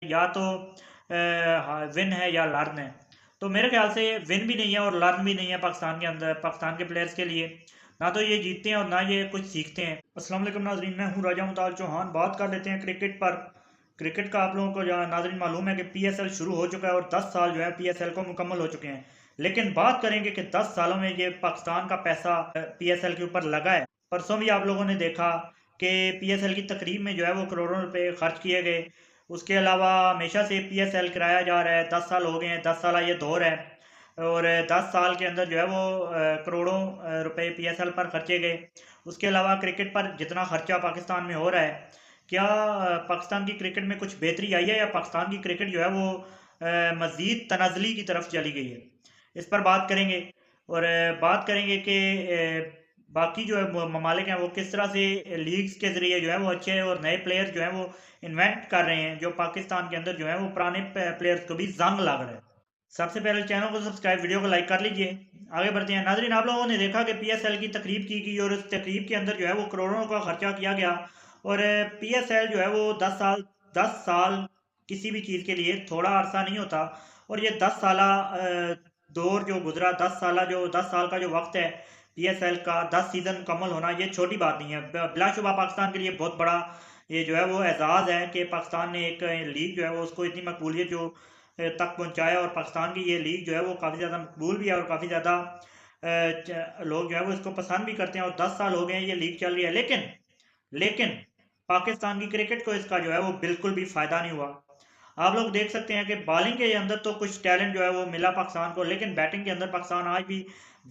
या तो विन है या लर्न है। तो मेरे ख्याल से विन भी नहीं है और लर्न भी नहीं है पाकिस्तान के अंदर, पाकिस्तान के प्लेयर्स के लिए। ना तो ये जीतते हैं और ना ये कुछ सीखते हैं। अस्सलाम वालेकुम नाजरीन, मैं हूँ राजा मुमताज चौहान। बात कर लेते हैं क्रिकेट पर। क्रिकेट का आप लोगों को नाजरीन मालूम है कि पीएसएल शुरू हो चुका है और 10 साल जो है पीएसएल को मुकम्मल हो चुके हैं। लेकिन बात करेंगे कि 10 सालों में ये पाकिस्तान का पैसा पीएसएल के ऊपर लगा है। परसों भी आप लोगों ने देखा कि पीएसएल की तकरीब में जो है वो करोड़ों रुपए खर्च किए गए। उसके अलावा हमेशा से पीएसएल कराया जा रहा है, 10 साल हो गए हैं, 10 साल ये दौर है। और 10 साल के अंदर जो है वो करोड़ों रुपए पीएसएल पर खर्चे गए। उसके अलावा क्रिकेट पर जितना खर्चा पाकिस्तान में हो रहा है, क्या पाकिस्तान की क्रिकेट में कुछ बेहतरी आई है या पाकिस्तान की क्रिकेट जो है वो मज़ीद तनाज़ली की तरफ चली गई है? इस पर बात करेंगे। और बात करेंगे कि बाकी जो है वो ममालिक हैं वो किस तरह से लीग्स के ज़रिए जो है वो अच्छे और नए प्लेयर्स जो हैं वो इन्वेंट कर रहे हैं, जो पाकिस्तान के अंदर जो है वो पुराने प्लेयर्स को भी जंग लग रहा है। सबसे पहले चैनल को सब्सक्राइब, वीडियो को लाइक कर लीजिए। आगे बढ़ते हैं नाजरीन, आप लोगों ने देखा कि पीएसएल की तकरीब की गई और उस तकरीब के अंदर जो है वो करोड़ों का खर्चा किया गया। और पीएसएल जो है वो 10 साल किसी भी चीज़ के लिए थोड़ा अरसा नहीं होता। और ये 10 साला दौर जो गुजरा, 10 साल का जो वक्त है पीएसएल का, 10 सीज़न मुकम्मल होना ये छोटी बात नहीं है। बिलाशुबा पाकिस्तान के लिए बहुत बड़ा ये जो है वो एजाज़ है कि पाकिस्तान ने एक लीग जो है वो उसको इतनी मकबूलियत जो तक पहुंचाया। और पाकिस्तान की ये लीग जो है वो काफ़ी ज़्यादा मकबूल भी है और काफ़ी ज़्यादा लोग जो है वो इसको पसंद भी करते हैं। और 10 साल हो गए हैं ये लीग चल रही है, लेकिन लेकिन पाकिस्तान की क्रिकेट को इसका जो है वो बिल्कुल भी फ़ायदा नहीं हुआ। आप लोग देख सकते हैं कि बॉलिंग के अंदर तो कुछ टैलेंट जो है वो मिला पाकिस्तान को, लेकिन बैटिंग के अंदर पाकिस्तान आज भी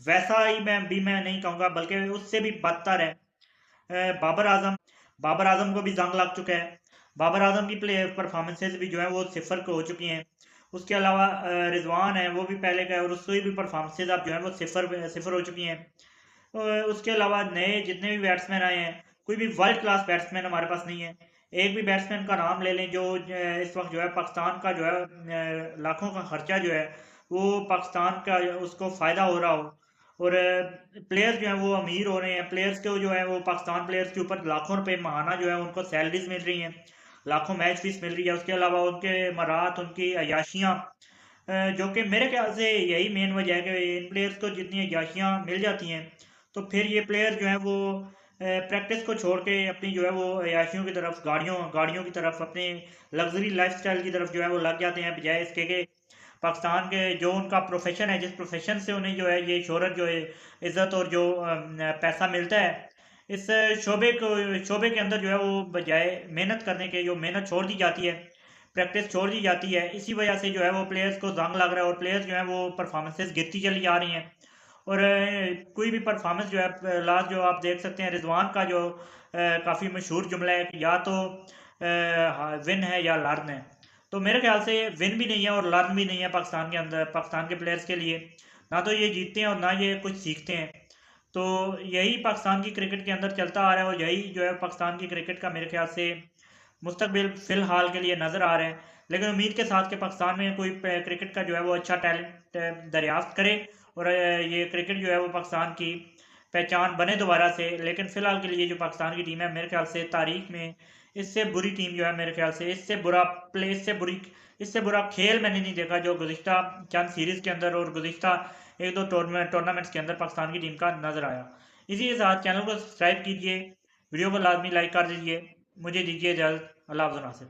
वैसा ही मैं नहीं कहूँगा, बल्कि उससे भी बदतर है। बाबर आजम, बाबर आजम को भी जंग लग चुका है। बाबर आजम की प्ले परफॉर्मेंसेज भी जो है वो सिफर को हो चुकी हैं। उसके अलावा रिजवान है, वो भी पहले का है और उसकी भी परफॉर्मेंसेज अब जो है वो सिफर सिफर हो चुकी हैं। उसके अलावा नए जितने भी बैट्समैन आए हैं, कोई भी वर्ल्ड क्लास बैट्समैन हमारे पास नहीं है। एक भी बैट्समैन का नाम ले लें जो इस वक्त जो है पाकिस्तान का जो है लाखों का खर्चा जो है वो पाकिस्तान का उसको फ़ायदा हो रहा हो। और प्लेयर्स जो हैं वो अमीर हो रहे हैं। प्लेयर्स को जो है वो पाकिस्तान प्लेयर्स के ऊपर लाखों रुपए माहाना जो है उनको सैलरीज मिल रही हैं, लाखों मैच फीस मिल रही है। उसके अलावा उनके मरात, उनकी अयाशियाँ, जो कि मेरे ख्याल से यही मेन वजह है कि इन प्लेयर्स को जितनी अयाशियाँ मिल जाती हैं तो फिर ये प्लेयर जो है वो प्रैक्टिस को छोड़ के अपनी जो है वो अयाशियों की तरफ, गाड़ियों गाड़ियों की तरफ, अपने लग्जरी लाइफस्टाइल की तरफ जो है वो लग जाते हैं, बजाय इसके कि पाकिस्तान के जो उनका प्रोफेशन है, जिस प्रोफेशन से उन्हें जो है ये शोहरत जो है, इज्जत और जो पैसा मिलता है, इस शोबे के अंदर जो है वो बजाय मेहनत करने के, जो मेहनत छोड़ दी जाती है, प्रैक्टिस छोड़ दी जाती है, इसी वजह से जो है वो प्लेयर्स को जंग लग रहा है और प्लेयर्स जो है वो परफॉर्मेंसेज गिरती चली जा रही हैं। और कोई भी परफॉर्मेंस जो है लास्ट जो आप देख सकते हैं रिजवान का जो काफ़ी मशहूर जुमला है कि या तो विन है या लर्न है। तो मेरे ख्याल से विन भी नहीं है और लर्न भी नहीं है पाकिस्तान के अंदर, पाकिस्तान के प्लेयर्स के लिए। ना तो ये जीतते हैं और ना ये कुछ सीखते हैं। तो यही पाकिस्तान की क्रिकेट के अंदर चलता आ रहा है और यही जो है पाकिस्तान की क्रिकेट का मेरे ख्याल से मुस्तकबिल फ़िलहाल के लिए नज़र आ रहा है। लेकिन उम्मीद के साथ कि पाकिस्तान में कोई क्रिकेट का जो है वो अच्छा टैलेंट दरियाफ्त करे और ये क्रिकेट जो है वो पाकिस्तान की पहचान बने दोबारा से। लेकिन फ़िलहाल के लिए जो पाकिस्तान की टीम है, मेरे ख्याल से तारीख में इससे बुरी टीम जो है, मेरे ख्याल से इससे बुरा प्ले, इससे बुरा खेल मैंने नहीं देखा जो गुज़िश्ता चंद सीरीज़ के अंदर और गुज़िश्ता एक दो टूर्नामेंट्स के अंदर पाकिस्तान की टीम का नज़र आया। इसी के साथ चैनल को सब्सक्राइब कीजिए, वीडियो को लाजमी लाइक कर दीजिए। मुझे दीजिए इजाज़त। अल्लाह हाफ़िज़ नासिर।